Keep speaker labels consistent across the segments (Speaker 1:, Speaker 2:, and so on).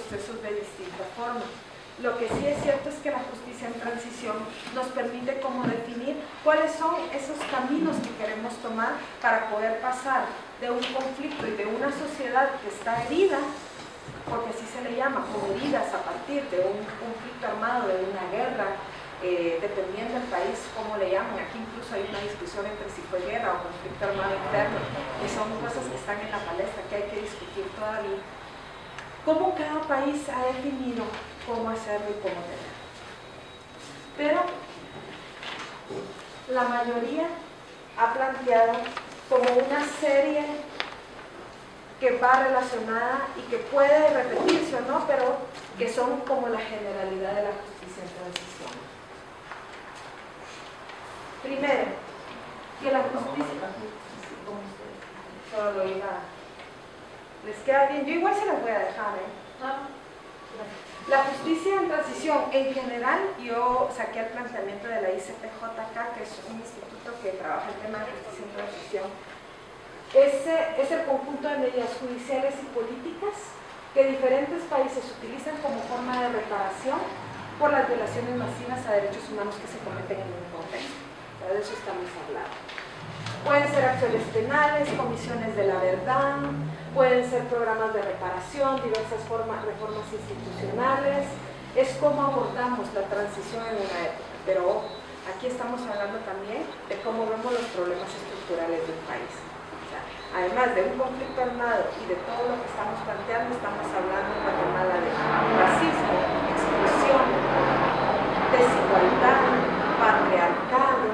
Speaker 1: procesos de distinta forma. Lo que sí es cierto es que la justicia en transición nos permite como definir cuáles son esos caminos que queremos tomar para poder pasar de un conflicto y de una sociedad que está herida, porque así se le llama, como heridas a partir de un conflicto armado, de una guerra, dependiendo del país, como le llaman. Aquí incluso hay una discusión entre si fue guerra o conflicto armado interno, que son cosas que están en la palestra, que hay que discutir todavía. Cómo cada país ha definido cómo hacerlo y cómo tenerlo. Pero la mayoría ha planteado como una serie que va relacionada y que puede repetirse o no, pero que son como la generalidad de la justicia en transición. Primero, que la justicia... Solo lo iba... ¿Les queda bien? Yo igual se las voy a dejar, La justicia en transición, en general, yo saqué el planteamiento de la ICPJK, que es un instituto que trabaja el tema de justicia en transición. Es el conjunto de medidas judiciales y políticas que diferentes países utilizan como forma de reparación por las violaciones masivas a derechos humanos que se cometen en un contexto. De eso estamos hablando. Pueden ser acciones penales, comisiones de la verdad, pueden ser programas de reparación, diversas reformas institucionales. Es cómo abordamos la transición en una época, pero aquí estamos hablando también de cómo vemos los problemas estructurales del país. O sea, además de un conflicto armado y de todo lo que estamos planteando, estamos hablando en Guatemala de racismo, exclusión, desigualdad, patriarcado.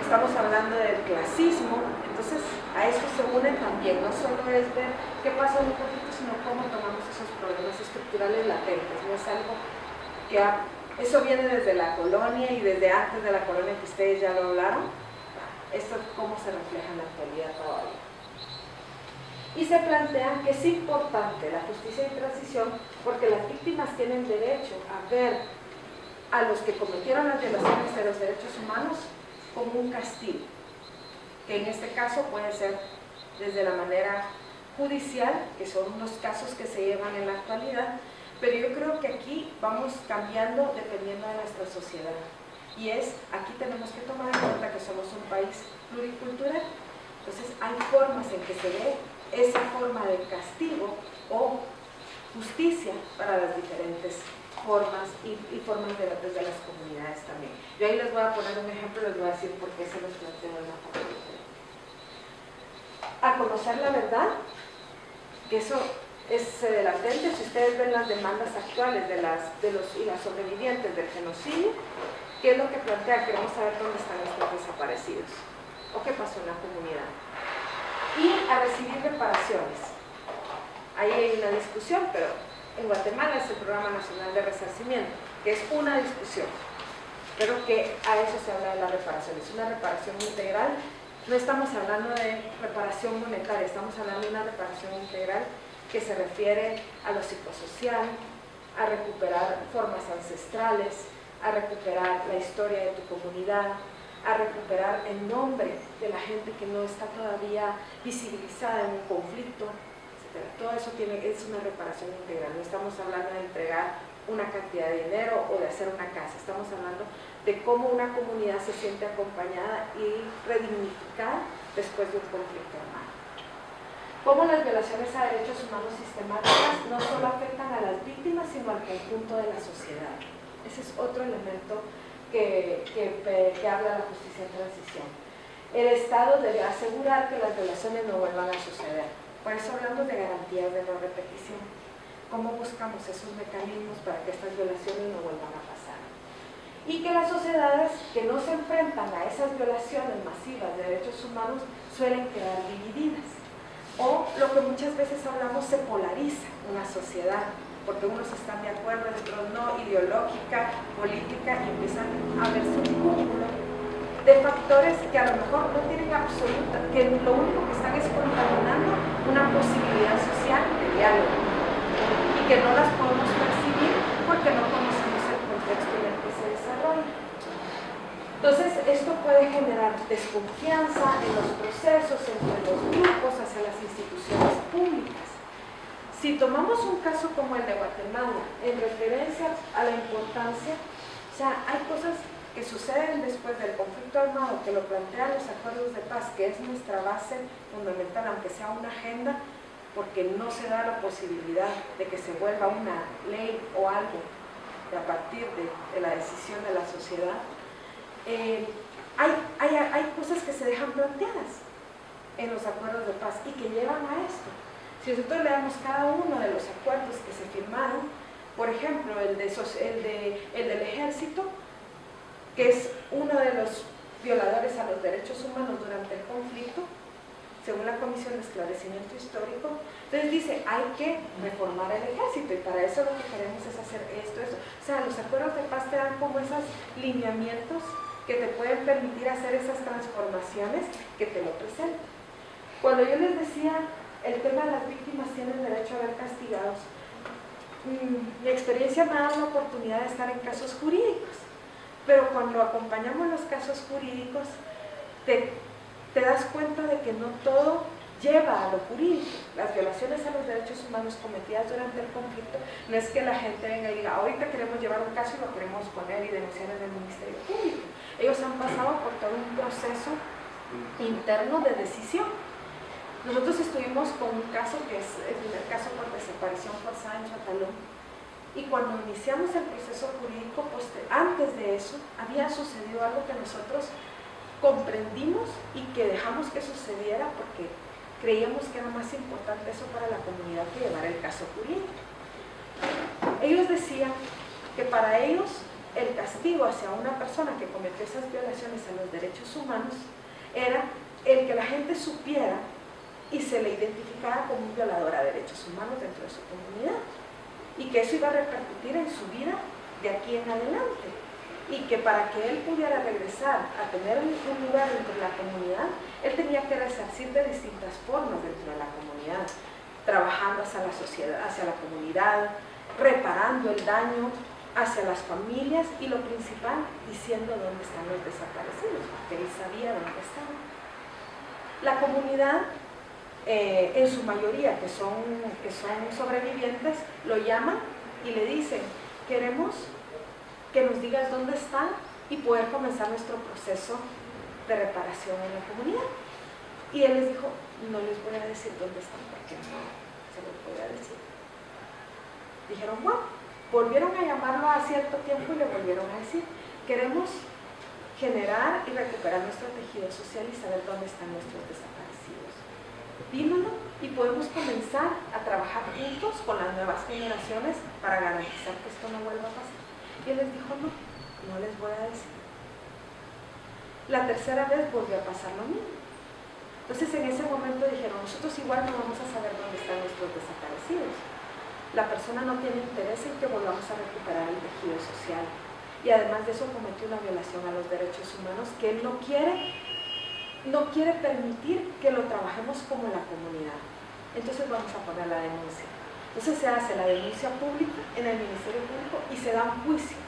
Speaker 1: Estamos hablando del clasismo. Entonces a eso se une también, no solo es ver qué pasa en un conflicto, sino cómo tomamos esos problemas estructurales latentes. No es algo que eso viene desde la colonia y desde antes de la colonia, que ustedes ya lo hablaron. Esto cómo se refleja en la actualidad todavía. Y se plantea que es importante la justicia de transición porque las víctimas tienen derecho a ver a los que cometieron las violaciones de los derechos humanos como un castigo, que en este caso puede ser desde la manera judicial, que son los casos que se llevan en la actualidad, pero yo creo que aquí vamos cambiando dependiendo de nuestra sociedad. Y aquí tenemos que tomar en cuenta que somos un país pluricultural, entonces hay formas en que se ve esa forma de castigo o justicia para las diferentes formas y formas desde las comunidades también. Yo ahí les voy a poner un ejemplo, les voy a decir por qué se los planteo de una forma diferente. A conocer la verdad, que eso es latente. Si ustedes ven las demandas actuales de las sobrevivientes del genocidio, ¿qué es lo que plantea? Queremos saber dónde están nuestros desaparecidos o qué pasó en la comunidad. Y a recibir reparaciones. Ahí hay una discusión, pero en Guatemala es el Programa Nacional de Resarcimiento, que es una discusión, pero que a eso se habla de la reparación. Es una reparación integral. No estamos hablando de reparación monetaria, estamos hablando de una reparación integral que se refiere a lo psicosocial, a recuperar formas ancestrales, a recuperar la historia de tu comunidad, a recuperar el nombre de la gente que no está todavía visibilizada en un conflicto, etc. Todo eso es una reparación integral. No estamos hablando de entregar una cantidad de dinero o de hacer una casa, estamos hablando de cómo una comunidad se siente acompañada y redignificada después de un conflicto armado. Cómo las violaciones a derechos humanos sistemáticas no solo afectan a las víctimas, sino al conjunto de la sociedad. Ese es otro elemento que habla la justicia en transición. El Estado debe asegurar que las violaciones no vuelvan a suceder. Por eso hablamos de garantías de no repetición. ¿Cómo buscamos esos mecanismos para que estas violaciones no vuelvan a pasar? Y que las sociedades que no se enfrentan a esas violaciones masivas de derechos humanos suelen quedar divididas. O lo que muchas veces hablamos, se polariza una sociedad, porque unos están de acuerdo, otros no, ideológica, política, y empiezan a verse un cúmulo de factores que a lo mejor no tienen absoluta, que lo único que están es contaminando una posibilidad social de diálogo, y que no las podemos percibir porque no conocemos el contexto en el que se desarrolla. Entonces, esto puede generar desconfianza en los procesos, entre los grupos, hacia las instituciones públicas. Si tomamos un caso como el de Guatemala, en referencia a la importancia, o sea, hay cosas que suceden después del conflicto armado, que lo plantean los acuerdos de paz, que es nuestra base fundamental, aunque sea una agenda, porque no se da la posibilidad de que se vuelva una ley o algo a partir de la decisión de la sociedad. Hay cosas que se dejan planteadas en los acuerdos de paz y que llevan a esto. Si nosotros leemos cada uno de los acuerdos que se firmaron, por ejemplo, el del ejército, que es uno de los violadores a los derechos humanos durante el conflicto, según la Comisión de Esclarecimiento Histórico, entonces dice, hay que reformar el ejército, y para eso lo que queremos es hacer esto. O sea, los acuerdos de paz te dan como esos lineamientos que te pueden permitir hacer esas transformaciones que te lo presentan. Cuando yo les decía, el tema de las víctimas tienen derecho a ver castigados, mi experiencia me ha dado la oportunidad de estar en casos jurídicos, pero cuando acompañamos los casos jurídicos, te das cuenta de que no todo lleva a lo jurídico. Las violaciones a los derechos humanos cometidas durante el conflicto, no es que la gente venga y diga, ahorita queremos llevar un caso y lo queremos poner y denunciar en el Ministerio Público. Ellos han pasado por todo un proceso interno de decisión. Nosotros estuvimos con un caso que es el primer caso por desaparición forzada en Chatalón, y cuando iniciamos el proceso jurídico, antes de eso, había sucedido algo que nosotros comprendimos y que dejamos que sucediera porque creíamos que era más importante eso para la comunidad que llevar el caso jurídico. Ellos decían que para ellos el castigo hacia una persona que cometió esas violaciones a los derechos humanos era el que la gente supiera y se le identificara como un violador a derechos humanos dentro de su comunidad, y que eso iba a repercutir en su vida de aquí en adelante, y que para que él pudiera regresar a tener un lugar dentro de la comunidad, él tenía que resarcir de distintas formas dentro de la comunidad, trabajando hacia la sociedad, hacia la comunidad, reparando el daño hacia las familias, y lo principal, diciendo dónde están los desaparecidos, porque él sabía dónde estaban. La comunidad, en su mayoría, que son sobrevivientes, lo llaman y le dicen, queremos que nos digas dónde están y poder comenzar nuestro proceso de reparación en la comunidad. Y él les dijo, no les voy a decir dónde están porque no se los voy a decir. Dijeron, bueno, volvieron a llamarlo a cierto tiempo y le volvieron a decir, queremos generar y recuperar nuestro tejido social y saber dónde están nuestros desaparecidos. Dímelo y podemos comenzar a trabajar juntos con las nuevas generaciones para garantizar que esto no vuelva a pasar. Y él les dijo, no les voy a decir. La tercera vez volvió a pasar lo mismo. Entonces en ese momento dijeron, nosotros igual no vamos a saber dónde están nuestros desaparecidos. La persona no tiene interés en que volvamos a recuperar el tejido social. Y además de eso cometió una violación a los derechos humanos que él no quiere permitir que lo trabajemos como la comunidad. Entonces vamos a poner la denuncia. Entonces se hace la denuncia pública en el Ministerio Público y se da un juicio.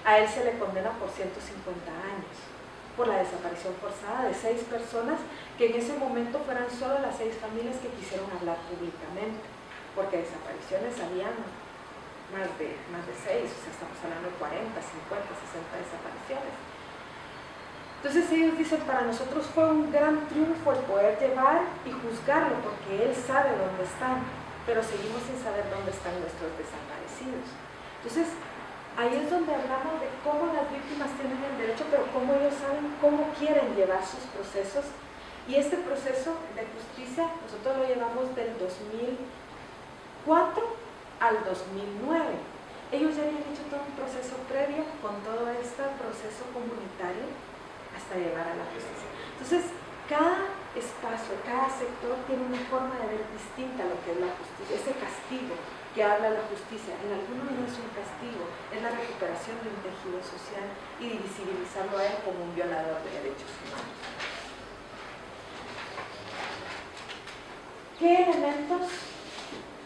Speaker 1: A él se le condena por 150 años por la desaparición forzada de 6 personas, que en ese momento fueran solo las 6 familias que quisieron hablar públicamente, porque desapariciones habían más de 6, o sea, estamos hablando de 40, 50, 60 desapariciones. Entonces ellos dicen, para nosotros fue un gran triunfo el poder llevar y juzgarlo, porque él sabe dónde están, pero seguimos sin saber dónde están nuestros desaparecidos. Entonces, ahí es donde hablamos de cómo las víctimas tienen el derecho, pero cómo ellos saben cómo quieren llevar sus procesos. Y este proceso de justicia, nosotros lo llevamos del 2004 al 2009. Ellos ya habían hecho todo un proceso previo con todo este proceso comunitario hasta llegar a la justicia. Entonces, cada espacio, cada sector tiene una forma de ver distinta lo que es la justicia, ese castigo que habla la justicia. En algunos no es un castigo, es la recuperación de un tejido social y visibilizarlo a él como un violador de derechos humanos. ¿Qué elementos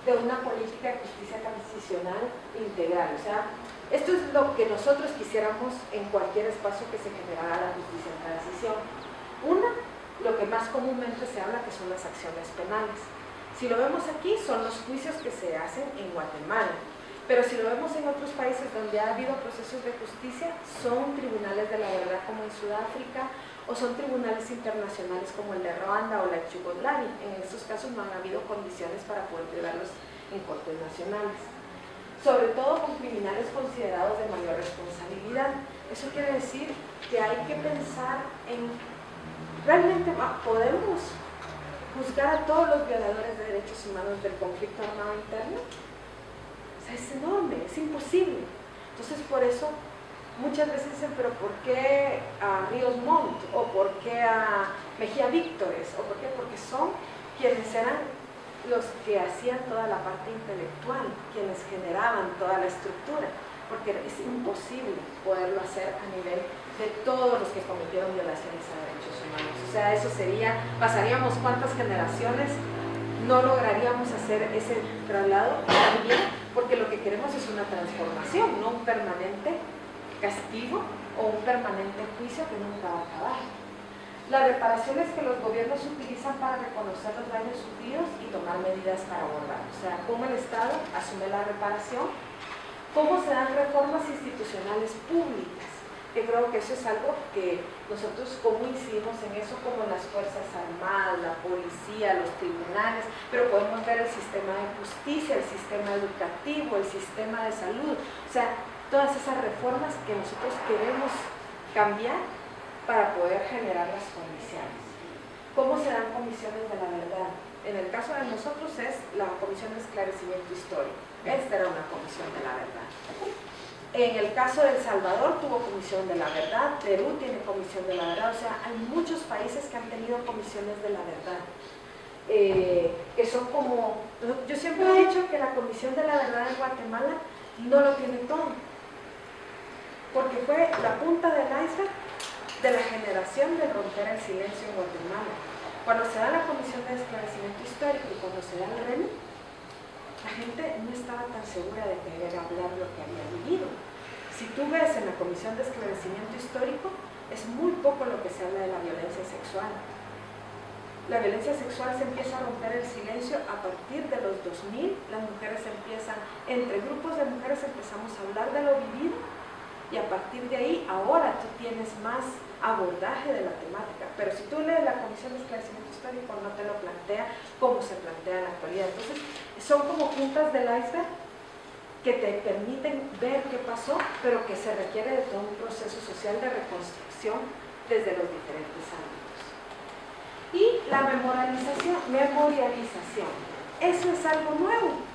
Speaker 1: de una política de justicia transicional integral? O sea, esto es lo que nosotros quisiéramos en cualquier espacio que se generara la justicia en transición. Una, lo que más comúnmente se habla, que son las acciones penales. Si lo vemos aquí, son los juicios que se hacen en Guatemala. Pero si lo vemos en otros países donde ha habido procesos de justicia, son tribunales de la verdad como en Sudáfrica, o son tribunales internacionales como el de Ruanda o la de Yugoslavia. En estos casos no han habido condiciones para poder llevarlos en cortes nacionales. Sobre todo con criminales considerados de mayor responsabilidad. Eso quiere decir que hay que pensar en, ¿realmente podemos juzgar a todos los violadores de derechos humanos del conflicto armado interno? O sea, es enorme, es imposible. Entonces, por eso, muchas veces dicen, pero ¿por qué a Ríos Montt? ¿O por qué a Mejía Víctores? ¿O por qué? Porque son quienes eran los que hacían toda la parte intelectual, quienes generaban toda la estructura, porque es imposible poderlo hacer a nivel de todos los que cometieron violaciones a derechos humanos. O sea, eso sería, pasaríamos cuántas generaciones, no lograríamos hacer ese traslado también, porque lo que queremos es una transformación, no un permanente castigo o un permanente juicio que nunca va a acabar. Las reparaciones que los gobiernos utilizan para reconocer los daños sufridos y tomar medidas para abordar. O sea, cómo el Estado asume la reparación, cómo se dan reformas institucionales públicas, que creo que eso es algo que nosotros cómo incidimos en eso, como las Fuerzas Armadas, la policía, los tribunales, pero podemos ver el sistema de justicia, el sistema educativo, el sistema de salud, o sea, todas esas reformas que nosotros queremos cambiar para poder generar las condiciones. ¿Cómo se dan comisiones de la verdad? En el caso de nosotros es la Comisión de Esclarecimiento Histórico. Esta era una comisión de la verdad. En el caso de El Salvador tuvo comisión de la verdad, Perú tiene comisión de la verdad, o sea, hay muchos países que han tenido comisiones de la verdad. Que son como, yo siempre he dicho que la comisión de la verdad en Guatemala no lo tiene todo, porque fue la punta del iceberg de la generación de romper el silencio en Guatemala. Cuando se da la Comisión de Esclarecimiento Histórico y cuando se da el REMI, la gente no estaba tan segura de querer hablar lo que había vivido. Si tú ves en la Comisión de Esclarecimiento Histórico, es muy poco lo que se habla de la violencia sexual. La violencia sexual se empieza a romper el silencio a partir de los 2000, las mujeres empiezan, entre grupos de mujeres empezamos a hablar de lo vivido, y a partir de ahí, ahora tú tienes más abordaje de la temática. Pero si tú lees la Comisión de Esclarecimiento Histórico, no te lo plantea como se plantea en la actualidad. Entonces, son como puntas del iceberg que te permiten ver qué pasó, pero que se requiere de todo un proceso social de reconstrucción desde los diferentes ámbitos. Y la memorialización. Eso es algo nuevo.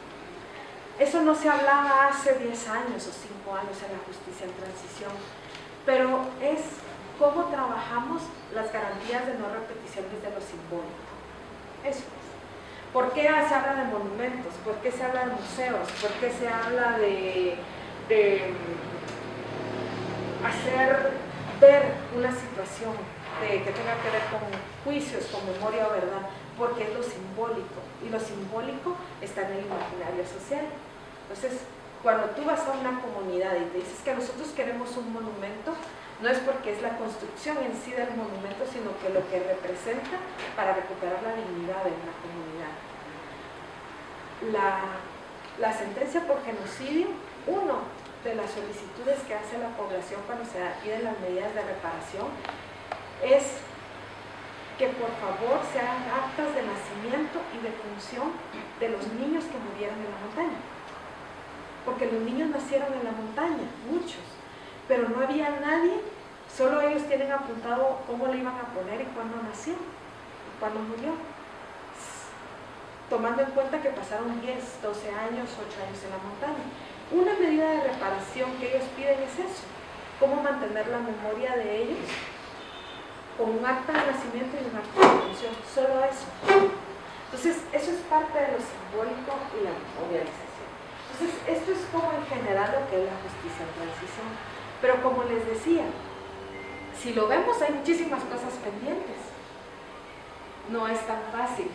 Speaker 1: Eso no se hablaba hace 10 años o 5 años en la justicia en transición, pero es cómo trabajamos las garantías de no repetición desde lo simbólico. Eso es. ¿Por qué se habla de monumentos? ¿Por qué se habla de museos? ¿Por qué se habla de hacer ver una situación que tenga que ver con juicios, con memoria o verdad? Porque es lo simbólico, y lo simbólico está en el imaginario social. Entonces, cuando tú vas a una comunidad y te dices que nosotros queremos un monumento, no es porque es la construcción en sí del monumento, sino que lo que representa para recuperar la dignidad de una comunidad. La sentencia por genocidio, uno de las solicitudes que hace la población cuando se piden las medidas de reparación, es que por favor se hagan actas de nacimiento y de función de los niños que murieron en la montaña. Porque los niños nacieron en la montaña, muchos, pero no había nadie, solo ellos tienen apuntado cómo le iban a poner y cuándo nació, y cuándo murió. Tomando en cuenta que pasaron 10, 12 años, 8 años en la montaña. Una medida de reparación que ellos piden es eso, cómo mantener la memoria de ellos con un acta de nacimiento y un acta de función, solo eso. Entonces, eso es parte de lo simbólico y la memorialización. Entonces, esto es como en general lo que es la justicia en transición. Pero como les decía, si lo vemos, hay muchísimas cosas pendientes. No es tan fácil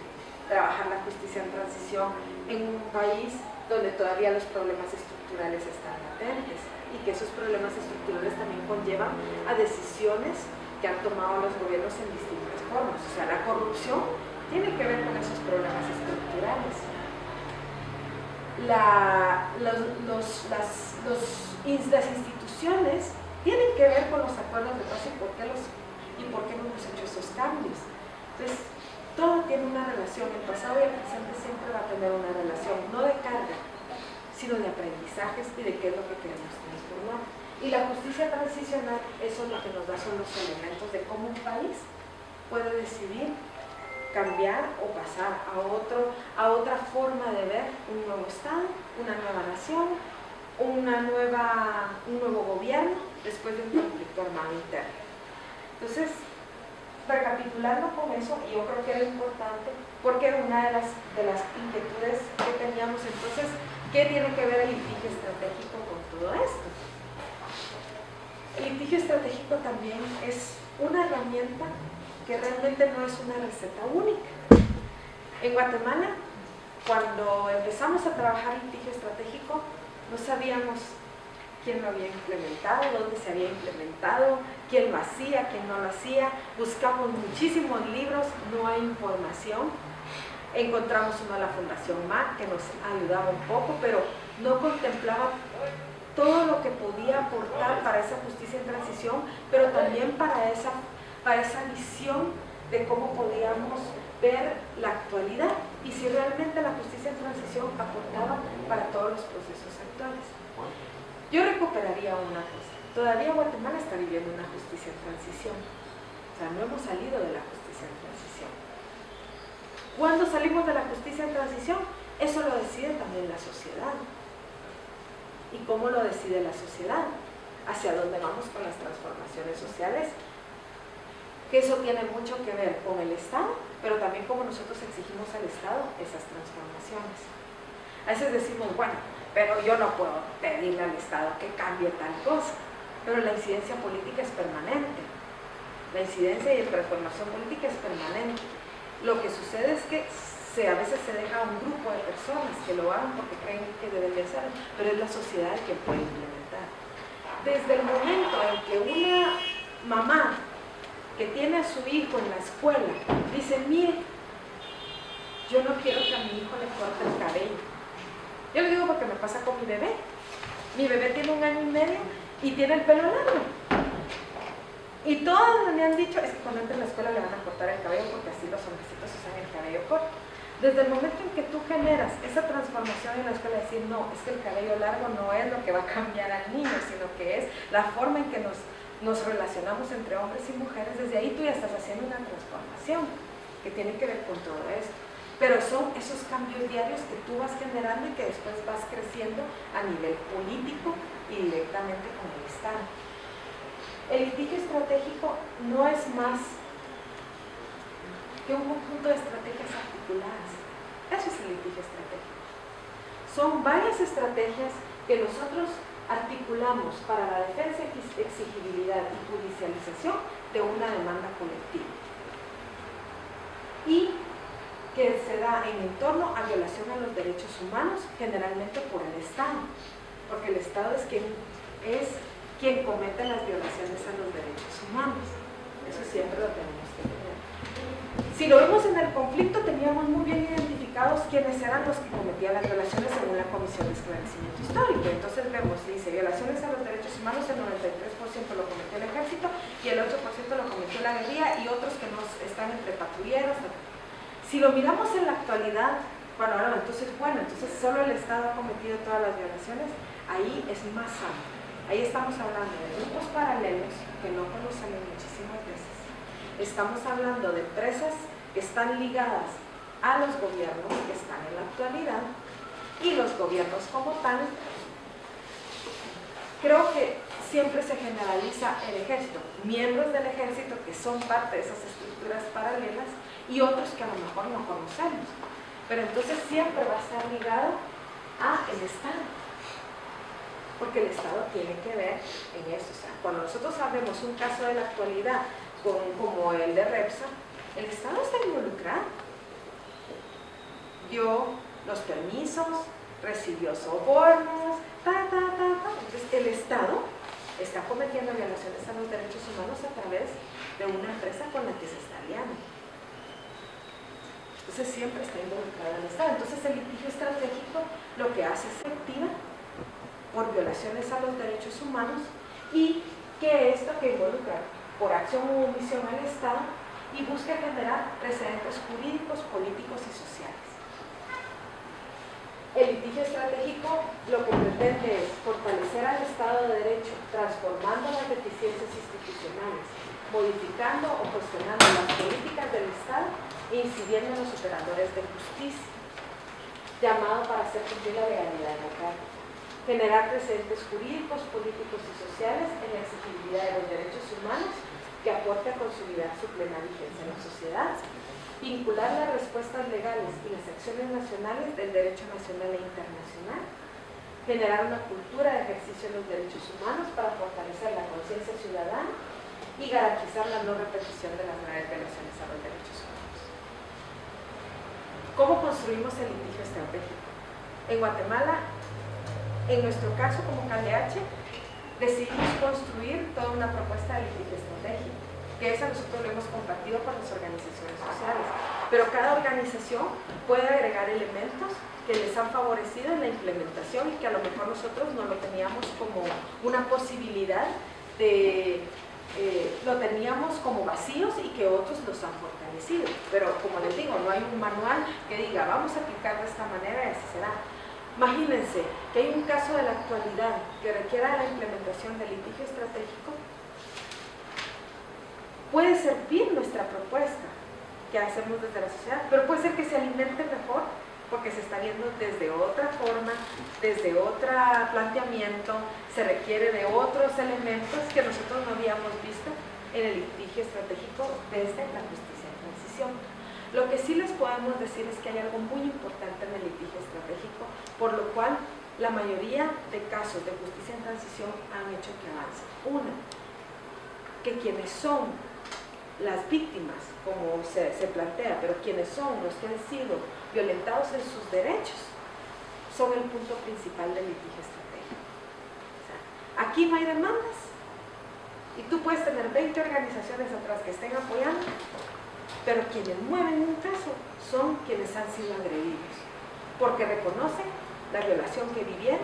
Speaker 1: trabajar la justicia en transición en un país donde todavía los problemas estructurales están latentes y que esos problemas estructurales también conllevan a decisiones que han tomado los gobiernos en distintas formas. O sea, la corrupción tiene que ver con esos problemas estructurales. Las instituciones tienen que ver con los acuerdos de paz y por qué no hemos hecho esos cambios. Entonces, todo tiene una relación, el pasado y el presente siempre va a tener una relación, no de carga, sino de aprendizajes y de qué es lo que queremos transformar. Y la justicia transicional, eso es lo que nos da, son los elementos de cómo un país puede decidir cambiar o pasar a otra forma de ver un nuevo Estado, una nueva nación, un nuevo gobierno después de un conflicto armado interno. Entonces, recapitulando con eso, yo creo que era importante, porque era una de las inquietudes que teníamos. Entonces, ¿qué tiene que ver el litigio estratégico con todo esto? El litigio estratégico también es una herramienta que realmente no es una receta única. En Guatemala, cuando empezamos a trabajar el litigio estratégico, no sabíamos quién lo había implementado, dónde se había implementado, quién lo hacía, quién no lo hacía. Buscamos muchísimos libros, no hay información. Encontramos uno de la Fundación MAC que nos ayudaba un poco, pero no contemplaba todo lo que podía aportar para esa justicia en transición, pero también para esa visión de cómo podíamos ver la actualidad y si realmente la justicia en transición aportaba para todos los procesos actuales. Yo recuperaría una cosa. Todavía Guatemala está viviendo una justicia en transición. O sea, no hemos salido de la justicia en transición. ¿Cuándo salimos de la justicia en transición? Eso lo decide también la sociedad. ¿Y cómo lo decide la sociedad? ¿Hacia dónde vamos con las transformaciones sociales? Que eso tiene mucho que ver con el Estado, pero también como nosotros exigimos al Estado esas transformaciones. A veces decimos, bueno, pero yo no puedo pedirle al Estado que cambie tal cosa, pero la incidencia política es permanente. La incidencia y la transformación política es permanente. Lo que sucede es que a veces se deja a un grupo de personas que lo hagan porque creen que deben de hacerlo, pero es la sociedad quien puede implementar. Desde el momento en que una mamá que tiene a su hijo en la escuela dice, mire, yo no quiero que a mi hijo le corte el cabello. Yo le digo porque me pasa con mi bebé. Mi bebé tiene 1 año y medio y tiene el pelo largo. Y todos me han dicho, es que cuando entre en la escuela le van a cortar el cabello porque así los hombrecitos usan el cabello corto. Desde el momento en que tú generas esa transformación en la escuela, decir, no, es que el cabello largo no es lo que va a cambiar al niño, sino que es la forma en que nos relacionamos entre hombres y mujeres, desde ahí tú ya estás haciendo una transformación que tiene que ver con todo esto. Pero son esos cambios diarios que tú vas generando y que después vas creciendo a nivel político y directamente con el Estado. El litigio estratégico no es más que un conjunto de estrategias articuladas. Eso es el litigio estratégico. Son varias estrategias que nosotros articulamos para la defensa, exigibilidad y judicialización de una demanda colectiva. Y que se da en torno a violación a los derechos humanos, generalmente por el Estado, porque el Estado es quien comete las violaciones a los derechos humanos. Eso siempre lo tenemos que tener. Si lo vemos en el conflicto, teníamos muy bien identificados quiénes eran los que cometían las violaciones según la Comisión de Esclarecimiento Histórico. Entonces vemos, dice, violaciones a los derechos humanos, el 93% lo cometió el ejército y el 8% lo cometió la guerrilla y otros que no están entre patrulleros. Si lo miramos en la actualidad, entonces solo el Estado ha cometido todas las violaciones, ahí es más amplio. Ahí estamos hablando de grupos paralelos que no conocemos muchísimas veces. Estamos hablando de empresas que están ligadas a los gobiernos que están en la actualidad y los gobiernos como tal. Creo que siempre se generaliza el ejército, miembros del ejército que son parte de esas estructuras paralelas y otros que a lo mejor no conocemos. Pero entonces siempre va a estar ligado a el Estado, porque el Estado tiene que ver en eso. O sea, cuando nosotros sabemos un caso de la actualidad como el de Repsa, el Estado está involucrado. Dio los permisos, recibió sobornos, Entonces el Estado está cometiendo violaciones a los derechos humanos a través de una empresa con la que se está aliando. Entonces siempre está involucrado el Estado. Entonces el litigio estratégico lo que hace es que activa por violaciones a los derechos humanos y que esto que involucra por acción o omisión al Estado y busca generar precedentes jurídicos, políticos y sociales. El litigio estratégico lo que pretende es fortalecer al Estado de Derecho, transformando las deficiencias institucionales, modificando o cuestionando las políticas del Estado e incidiendo en los operadores de justicia, llamado para hacer cumplir la legalidad democrática, generar precedentes jurídicos, políticos y sociales en la exigibilidad de los derechos humanos que aporte a consolidar su plena vigencia en la sociedad, vincular las respuestas legales y las acciones nacionales del derecho nacional e internacional, generar una cultura de ejercicio de los derechos humanos para fortalecer la conciencia ciudadana y garantizar la no repetición de las graves violaciones a los derechos humanos. ¿Cómo construimos el litigio estratégico? En Guatemala, en nuestro caso como CALDH, decidimos construir toda una propuesta de litigio estratégico, que esa nosotros lo hemos compartido con las organizaciones sociales, pero cada organización puede agregar elementos que les han favorecido en la implementación y que a lo mejor nosotros no lo teníamos como una posibilidad de... lo teníamos como vacíos y que otros los han fortalecido, pero como les digo, no hay un manual que diga vamos a aplicar de esta manera y así será. Imagínense que hay un caso de la actualidad que requiera la implementación del litigio estratégico. Puede servir nuestra propuesta que hacemos desde la sociedad, pero puede ser que se alimente mejor porque se está viendo desde otra forma, desde otro planteamiento, se requiere de otros elementos que nosotros no habíamos visto en el litigio estratégico desde la justicia en transición. Lo que sí les podemos decir es que hay algo muy importante en el litigio estratégico, por lo cual la mayoría de casos de justicia en transición han hecho que avance. Una, que quienes son las víctimas, como se plantea, pero quienes son los que han sido violentados en sus derechos, son el punto principal del litigio estratégico. O sea, aquí no hay demandas y tú puedes tener 20 organizaciones atrás que estén apoyando, pero quienes mueven un caso son quienes han sido agredidos, porque reconocen la violación que vivieron,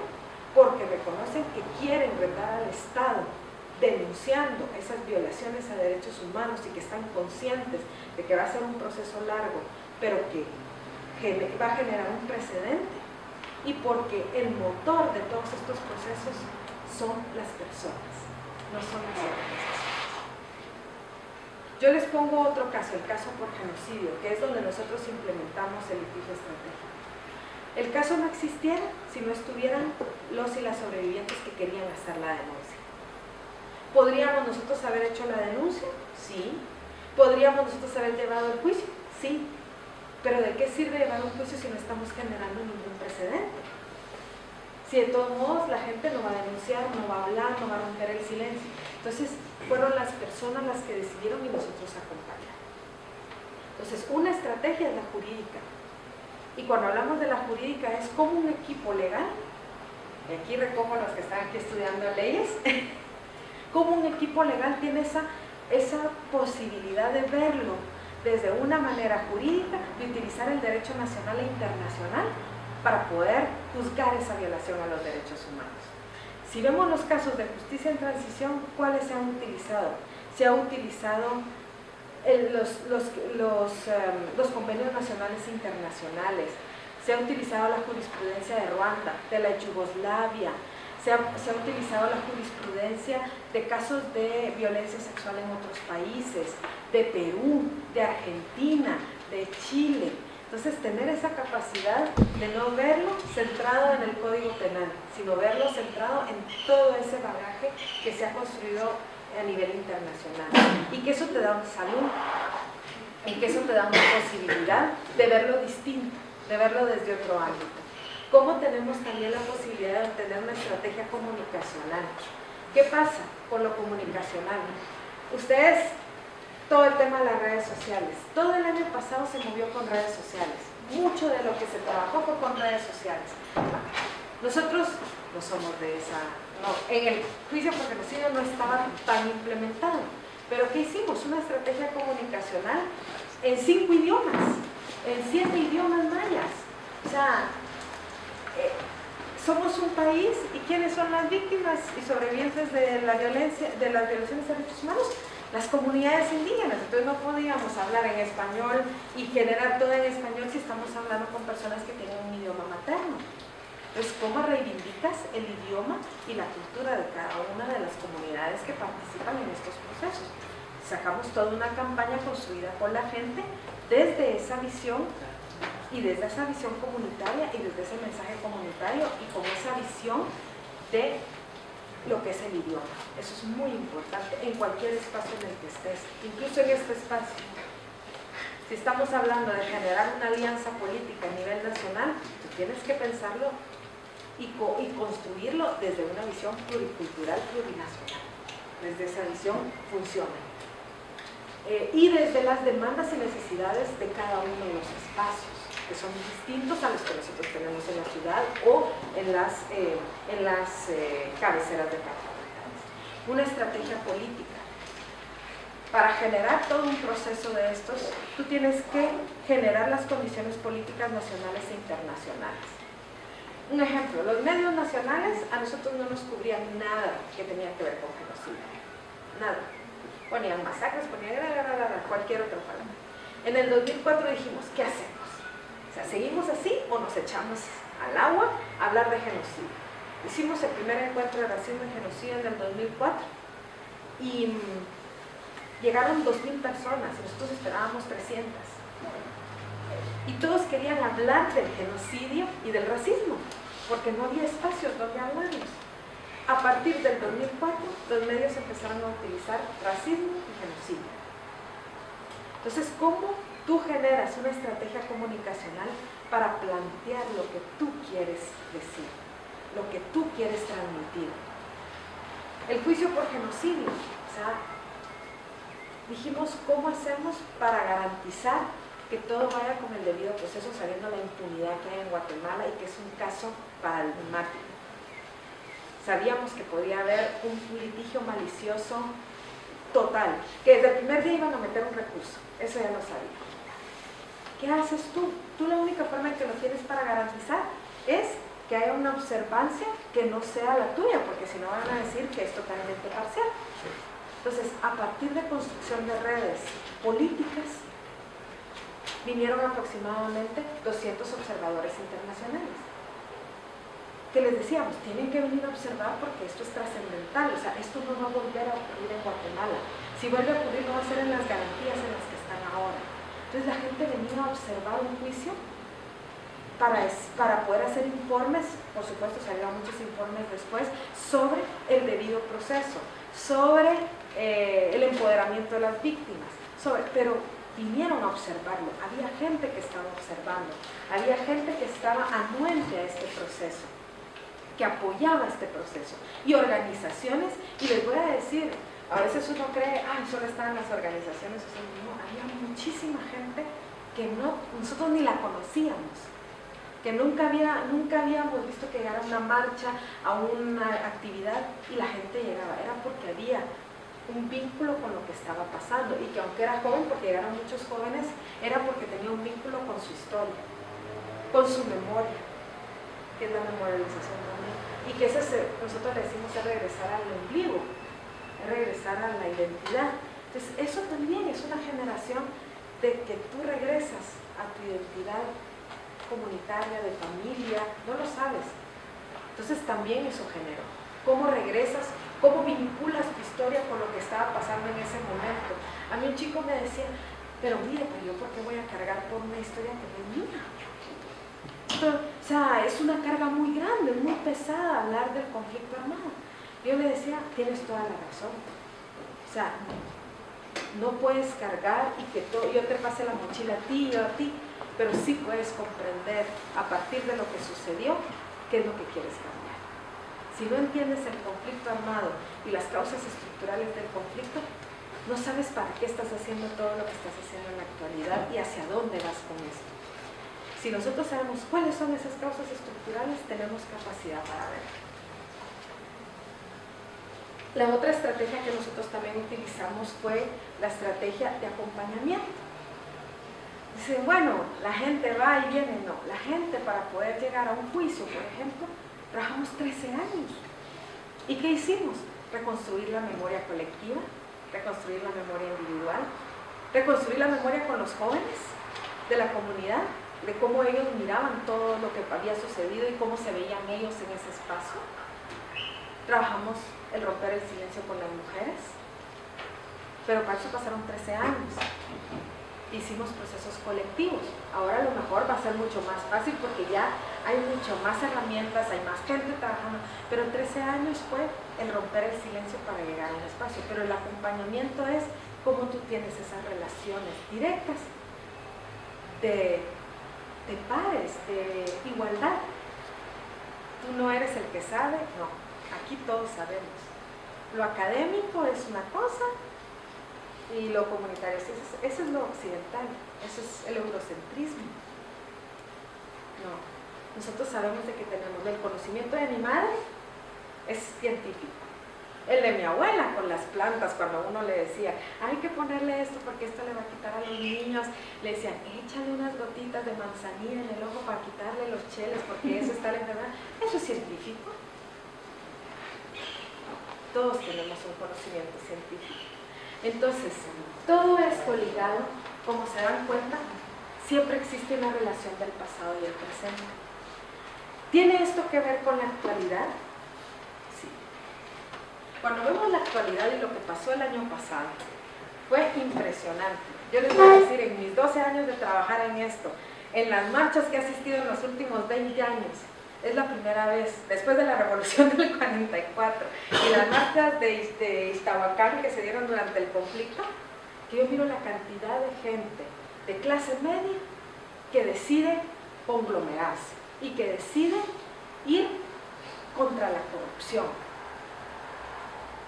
Speaker 1: porque reconocen que quieren retar al Estado denunciando esas violaciones a derechos humanos y que están conscientes de que va a ser un proceso largo, pero que va a generar un precedente, y porque el motor de todos estos procesos son las personas, no son las organizaciones. Yo les pongo otro caso, el caso por genocidio, que es donde nosotros implementamos el litigio estratégico. El caso no existiera si no estuvieran los y las sobrevivientes que querían hacer la denuncia. ¿Podríamos nosotros haber hecho la denuncia? Sí. ¿Podríamos nosotros haber llevado el juicio? Sí. Pero ¿de qué sirve llevar un juicio si no estamos generando ningún precedente? Si de todos modos la gente no va a denunciar, no va a hablar, no va a romper el silencio. Entonces fueron las personas las que decidieron y nosotros acompañamos. Entonces una estrategia es la jurídica. Y cuando hablamos de la jurídica es como un equipo legal, y aquí recojo a los que están aquí estudiando leyes, como un equipo legal tiene esa posibilidad de verlo desde una manera jurídica, de utilizar el derecho nacional e internacional para poder juzgar esa violación a los derechos humanos. Si vemos los casos de justicia en transición, ¿cuáles se han utilizado? Se han utilizado los convenios nacionales e internacionales, se ha utilizado la jurisprudencia de Ruanda, de la Yugoslavia, se ha utilizado la jurisprudencia de casos de violencia sexual en otros países, de Perú, de Argentina, de Chile. Entonces, tener esa capacidad de no verlo centrado en el Código Penal, sino verlo centrado en todo ese bagaje que se ha construido a nivel internacional, y que eso te da salud, y que eso te da una posibilidad de verlo distinto, de verlo desde otro ámbito. ¿Cómo tenemos también la posibilidad de tener una estrategia comunicacional? ¿Qué pasa con lo comunicacional? Ustedes, todo el tema de las redes sociales, todo el año pasado se movió con redes sociales, mucho de lo que se trabajó fue con redes sociales. Nosotros no somos de esa... No, en el juicio por genocidio no estaba tan implementado, pero ¿qué hicimos? Una estrategia comunicacional en 5 idiomas, en 7 idiomas mayas. O sea, somos un país, ¿y quiénes son las víctimas y sobrevivientes de la violencia, de las violaciones de derechos humanos? Las comunidades indígenas. Entonces no podíamos hablar en español y generar todo en español si estamos hablando con personas que tienen un idioma materno. Entonces, ¿cómo reivindicas el idioma y la cultura de cada una de las comunidades que participan en estos procesos? Sacamos toda una campaña construida por la gente desde esa visión y desde esa visión comunitaria y desde ese mensaje comunitario y con esa visión de lo que es el idioma. Eso es muy importante en cualquier espacio en el que estés, incluso en este espacio. Si estamos hablando de generar una alianza política a nivel nacional, tú tienes que pensarlo y construirlo desde una visión pluricultural, plurinacional. Desde esa visión funciona. Y desde las demandas y necesidades de cada uno de los espacios, que son distintos a los que nosotros tenemos en la ciudad o en las cabeceras departamentales. Una estrategia política. Para generar todo un proceso de estos, tú tienes que generar las condiciones políticas nacionales e internacionales. Un ejemplo, los medios nacionales a nosotros no nos cubrían nada que tenía que ver con genocidio. Nada. Ponían masacres, ponían cualquier otra palabra. En el 2004 dijimos, ¿qué hacemos? O sea, ¿seguimos así o nos echamos al agua a hablar de genocidio? Hicimos el primer encuentro de racismo y genocidio en el 2004 y llegaron 2.000 personas y nosotros esperábamos 300. Y todos querían hablar del genocidio y del racismo, porque no había espacios donde hablarlos. A partir del 2004, los medios empezaron a utilizar racismo y genocidio. Entonces, ¿cómo tú generas una estrategia comunicacional para plantear lo que tú quieres decir, lo que tú quieres transmitir? El juicio por genocidio, o sea, dijimos cómo hacemos para garantizar que todo vaya con el debido proceso, sabiendo la impunidad que hay en Guatemala y que es un caso paradigmático. Sabíamos que podía haber un litigio malicioso total, que desde el primer día iban a meter un recurso, eso ya lo sabía. ¿Qué haces tú? Tú la única forma en que lo tienes para garantizar es que haya una observancia que no sea la tuya, porque si no van a decir que es totalmente parcial. Entonces, a partir de construcción de redes políticas, vinieron aproximadamente 200 observadores internacionales, que les decíamos, tienen que venir a observar porque esto es trascendental, o sea, esto no va a volver a ocurrir en Guatemala. Si vuelve a ocurrir, no va a ser en las garantías en las que están ahora. Entonces, la gente venía a observar un juicio para poder hacer informes, por supuesto salieron muchos informes después, sobre el debido proceso, sobre el empoderamiento de las víctimas, pero vinieron a observarlo, había gente que estaba observando, había gente que estaba anuente a este proceso, que apoyaba este proceso, y organizaciones, y les voy a decir, a veces uno cree, solo estaban las organizaciones, no, había muchísima gente que nosotros ni la conocíamos, que nunca habíamos visto que llegara una marcha, a una actividad, y la gente llegaba, era porque había un vínculo con lo que estaba pasando, y que aunque era joven, porque llegaron muchos jóvenes, era porque tenía un vínculo con su historia, con su memoria, que es la memorialización también, y que nosotros le decimos es regresar al ombligo, es regresar a la identidad. Entonces eso también es una generación de que tú regresas a tu identidad comunitaria, de familia, no lo sabes. Entonces también eso generó. ¿Cómo regresas? ¿Cómo vinculas tu historia con lo que estaba pasando en ese momento? A mí un chico me decía, pero mire, yo ¿por qué voy a cargar por una historia que no es mía? O sea, es una carga muy grande, muy pesada hablar del conflicto armado. Yo le decía, tienes toda la razón. O sea, no puedes cargar y que yo te pase la mochila a ti y yo a ti, pero sí puedes comprender a partir de lo que sucedió qué es lo que quieres cambiar. Si no entiendes el conflicto armado y las causas estructurales del conflicto, no sabes para qué estás haciendo todo lo que estás haciendo en la actualidad y hacia dónde vas con esto. Si nosotros sabemos cuáles son esas causas estructurales, tenemos capacidad para ver. La otra estrategia que nosotros también utilizamos fue la estrategia de acompañamiento. Dicen, bueno, la gente va y viene. No, la gente para poder llegar a un juicio, por ejemplo, trabajamos 13 años. ¿Y qué hicimos? Reconstruir la memoria colectiva, reconstruir la memoria individual, reconstruir la memoria con los jóvenes de la comunidad, de cómo ellos miraban todo lo que había sucedido y cómo se veían ellos en ese espacio. Trabajamos el romper el silencio con las mujeres, pero para eso pasaron 13 años. Hicimos procesos colectivos. Ahora a lo mejor va a ser mucho más fácil porque ya hay mucho más herramientas, hay más gente trabajando, pero 13 años fue el romper el silencio para llegar a un espacio. Pero el acompañamiento es cómo tú tienes esas relaciones directas de pares, de igualdad. Tú no eres el que sabe, no, aquí todos sabemos. Lo académico es una cosa y lo comunitario, eso es lo occidental, eso es el eurocentrismo. No, nosotros sabemos de que tenemos el conocimiento de mi madre, es científico. El de mi abuela con las plantas, cuando uno le decía, hay que ponerle esto porque esto le va a quitar a los niños, le decían, échale unas gotitas de manzanilla en el ojo para quitarle los cheles porque eso está la enfermedad. Eso es científico. Todos tenemos un conocimiento científico. Entonces, todo esto ligado, como se dan cuenta, siempre existe una relación del pasado y el presente. ¿Tiene esto que ver con la actualidad? Sí. Cuando vemos la actualidad y lo que pasó el año pasado, fue impresionante. Yo les voy a decir, en mis 12 años de trabajar en esto, en las marchas que he asistido en los últimos 20 años, es la primera vez, después de la revolución del 44 y las marchas de Iztahuacán que se dieron durante el conflicto, que yo miro la cantidad de gente de clase media que decide conglomerarse y que decide ir contra la corrupción.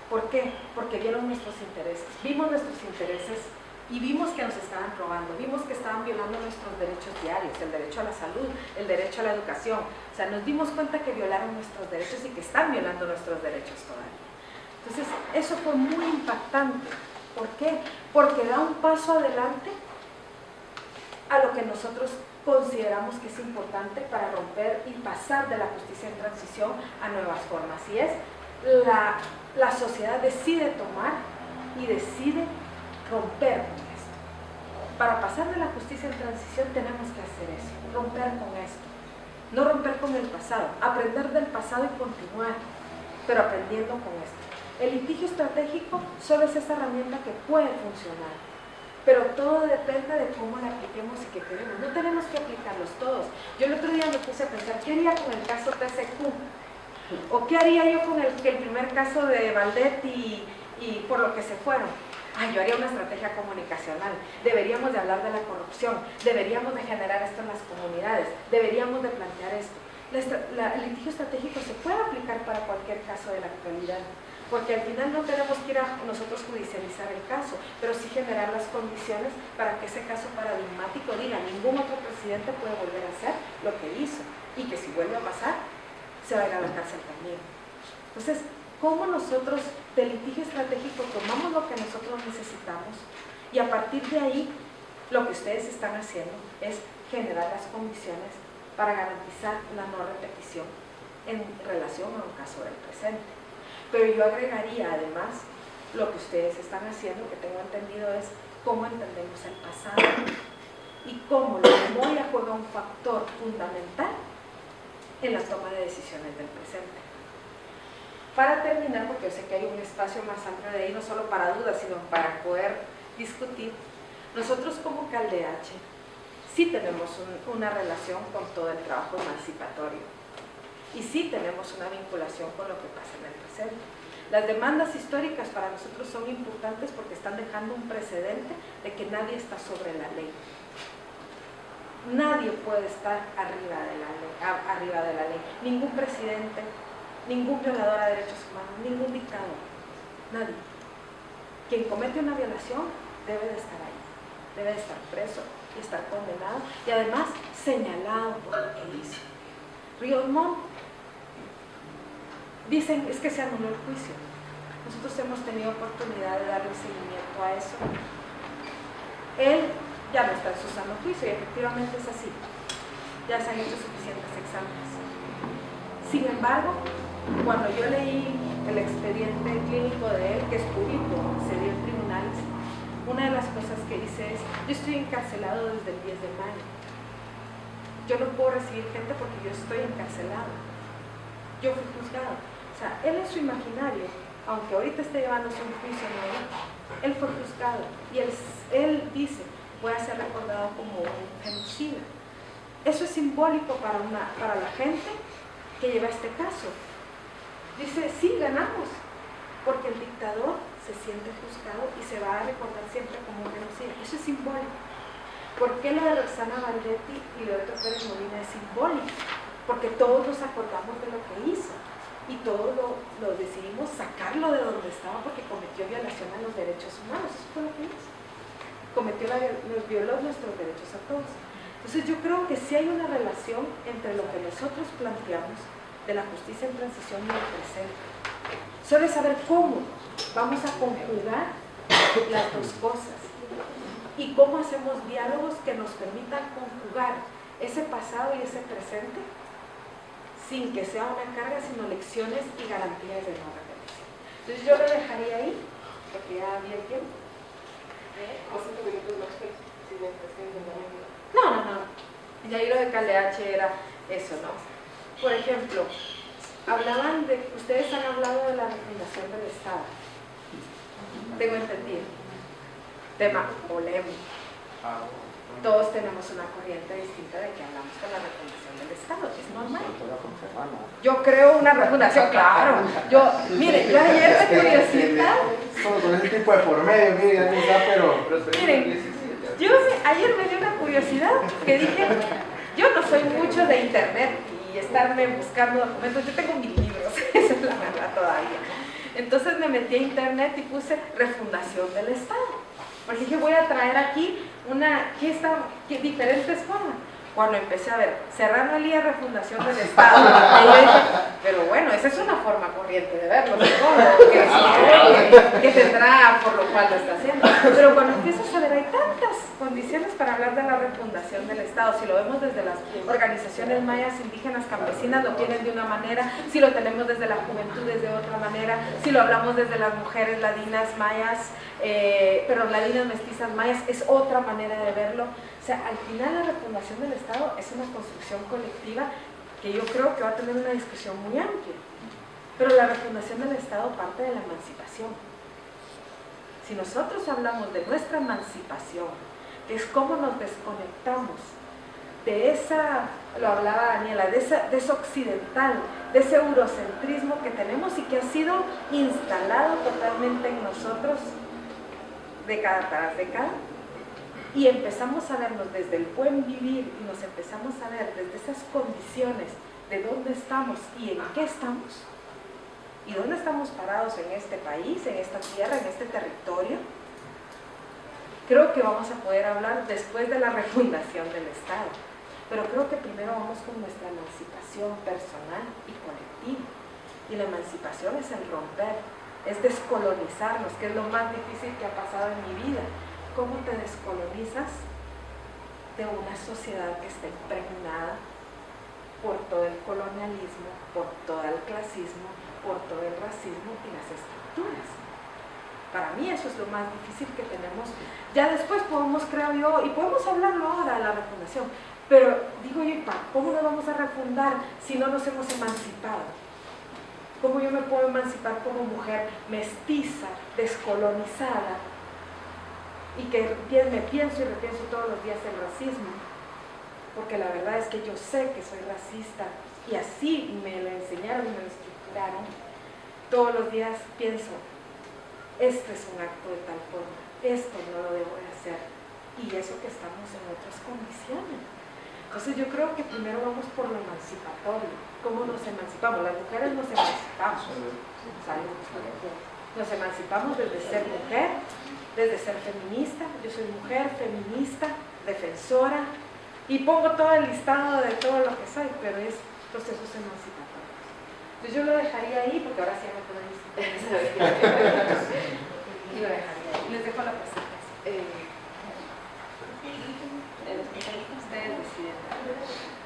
Speaker 1: ¿Por qué? Porque vieron nuestros intereses, vimos nuestros intereses y vimos que nos estaban robando, vimos que estaban violando nuestros derechos diarios, el derecho a la salud, el derecho a la educación. O sea, nos dimos cuenta que violaron nuestros derechos y que están violando nuestros derechos todavía. Entonces, eso fue muy impactante. ¿Por qué? Porque da un paso adelante a lo que nosotros consideramos que es importante para romper y pasar de la justicia en transición a nuevas formas. Y es la sociedad decide tomar y decide romper con esto. Para pasar de la justicia en transición tenemos que hacer eso, romper con esto. No romper con el pasado, aprender del pasado y continuar, pero aprendiendo con esto. El litigio estratégico solo es esa herramienta que puede funcionar, pero todo depende de cómo la apliquemos y qué queremos. No tenemos que aplicarlos todos. Yo el otro día me puse a pensar, ¿qué haría con el caso TCQ? ¿O qué haría yo con el primer caso de Valdet y por lo que se fueron? Yo haría una estrategia comunicacional, deberíamos de hablar de la corrupción, deberíamos de generar esto en las comunidades, deberíamos de plantear esto. El litigio estratégico se puede aplicar para cualquier caso de la actualidad, porque al final no tenemos que ir a nosotros judicializar el caso, pero sí generar las condiciones para que ese caso paradigmático diga, ningún otro presidente puede volver a hacer lo que hizo, y que si vuelve a pasar, se va a ir a la cárcel también. Entonces, ¿cómo nosotros del litigio estratégico tomamos lo que nosotros necesitamos y a partir de ahí lo que ustedes están haciendo es generar las condiciones para garantizar la no repetición en relación a un caso del presente? Pero yo agregaría además lo que ustedes están haciendo, que tengo entendido, es cómo entendemos el pasado y cómo la memoria juega un factor fundamental en la toma de decisiones del presente. Para terminar, porque yo sé que hay un espacio más amplio de ahí, no solo para dudas, sino para poder discutir, nosotros como CalDH sí tenemos una relación con todo el trabajo emancipatorio y sí tenemos una vinculación con lo que pasa en el presente. Las demandas históricas para nosotros son importantes porque están dejando un precedente de que nadie está sobre la ley. Nadie puede estar arriba de la ley. Ningún presidente, ningún violador a derechos humanos, ningún dictador, nadie. Quien comete una violación debe de estar ahí, debe de estar preso y estar condenado y además señalado por lo que hizo. Ríos Montt, dicen, es que se anuló el juicio. Nosotros hemos tenido oportunidad de darle seguimiento a eso. Él ya no está en su sano juicio, y efectivamente es así. Ya se han hecho suficientes exámenes. Sin embargo, cuando yo leí el expediente clínico de él, que es público, se dio en tribunales, una de las cosas que dice es: yo estoy encarcelado desde el 10 de mayo. Yo no puedo recibir gente porque yo estoy encarcelado. Yo fui juzgado. O sea, él en su imaginario, aunque ahorita esté llevándose un juicio nuevo, él fue juzgado. Y él dice: voy a ser recordado como un genocida. Eso es simbólico para la gente que lleva este caso. Dice: sí, ganamos, porque el dictador se siente juzgado y se va a recordar siempre como un genocida. Eso es simbólico. ¿Por qué lo de Roxana Valdetti y lo de Otto Pérez Molina es simbólico? Porque todos nos acordamos de lo que hizo y todos lo decidimos sacarlo de donde estaba porque cometió violación a los derechos humanos. Eso fue lo que hizo. Nos violó nuestros derechos a todos. Entonces yo creo que sí hay una relación entre lo que nosotros planteamos de la justicia en transición y el presente. Solo es saber cómo vamos a conjugar las dos cosas y cómo hacemos diálogos que nos permitan conjugar ese pasado y ese presente sin que sea una carga, sino lecciones y garantías de no repetición. Entonces yo lo dejaría ahí, porque ya vi el tiempo. No. Y ahí lo de Caleache era eso, ¿no? Por ejemplo, ustedes han hablado de la refundación del Estado. Tengo entendido. Tema polémico. Todos tenemos una corriente distinta de que hablamos con la refundación del Estado, es normal. Yo creo una refundación, claro. Mire, yo ayer de curiosidad.
Speaker 2: Solo con ese tipo de por medio, mire, ya no está, pero.
Speaker 1: Miren, ayer me dio una curiosidad que dije: yo no soy mucho de internet y estarme buscando documentos, yo tengo mis libros, esa es la verdad todavía. Entonces me metí a internet y puse refundación del Estado. Porque dije: voy a traer aquí diferentes formas. Cuando empecé a ver Serrano Elías, refundación del Estado, y yo dije: pero bueno, esa es una forma corriente de verlo, supongo, que tendrá por lo cual lo está haciendo. Pero cuando empiezas a ver, hay tantas condiciones para hablar de la refundación del Estado. Si lo vemos desde las organizaciones mayas, indígenas, campesinas, lo tienen de una manera; si lo tenemos desde la juventud, es de otra manera; si lo hablamos desde las mujeres ladinas mayas, ladinas mestizas mayas, es otra manera de verlo. O sea, al final la refundación del Estado es una construcción colectiva que yo creo que va a tener una discusión muy amplia. Pero la refundación del Estado parte de la emancipación. Si nosotros hablamos de nuestra emancipación, que es cómo nos desconectamos de esa, lo hablaba Daniela, de ese occidental, de ese eurocentrismo que tenemos y que ha sido instalado totalmente en nosotros década tras década, y empezamos a vernos desde el buen vivir y nos empezamos a ver desde esas condiciones de dónde estamos y en qué estamos y dónde estamos parados en este país, en esta tierra, en este territorio, creo que vamos a poder hablar después de la refundación del Estado. Pero creo que primero vamos con nuestra emancipación personal y colectiva. Y la emancipación es el romper, es descolonizarnos, que es lo más difícil que ha pasado en mi vida. ¿Cómo te descolonizas de una sociedad que está impregnada por todo el colonialismo, por todo el clasismo, por todo el racismo y las estructuras? Para mí eso es lo más difícil que tenemos. Ya después podemos, creo yo, y podemos hablarlo ahora de la refundación, pero digo yo: ¿cómo nos vamos a refundar si no nos hemos emancipado? ¿Cómo yo me puedo emancipar como mujer mestiza, descolonizada, y que me pienso y repienso todos los días el racismo? Porque la verdad es que yo sé que soy racista y así me lo enseñaron y me lo estructuraron. Todos los días pienso: esto es un acto de tal forma, esto no lo debo de hacer, y eso que estamos en otras condiciones. Entonces yo creo que primero vamos por lo emancipatorio. ¿Cómo nos emancipamos? Las mujeres nos emancipamos. Nos emancipamos desde ser mujer, desde ser feminista. Yo soy mujer, feminista, defensora, y pongo todo el listado de todo lo que soy, pero es procesos emancipatorios. Entonces yo lo dejaría ahí, porque ahora sí me puedo y lo dejaría ahí. Les dejo la presentación. ustedes deciden.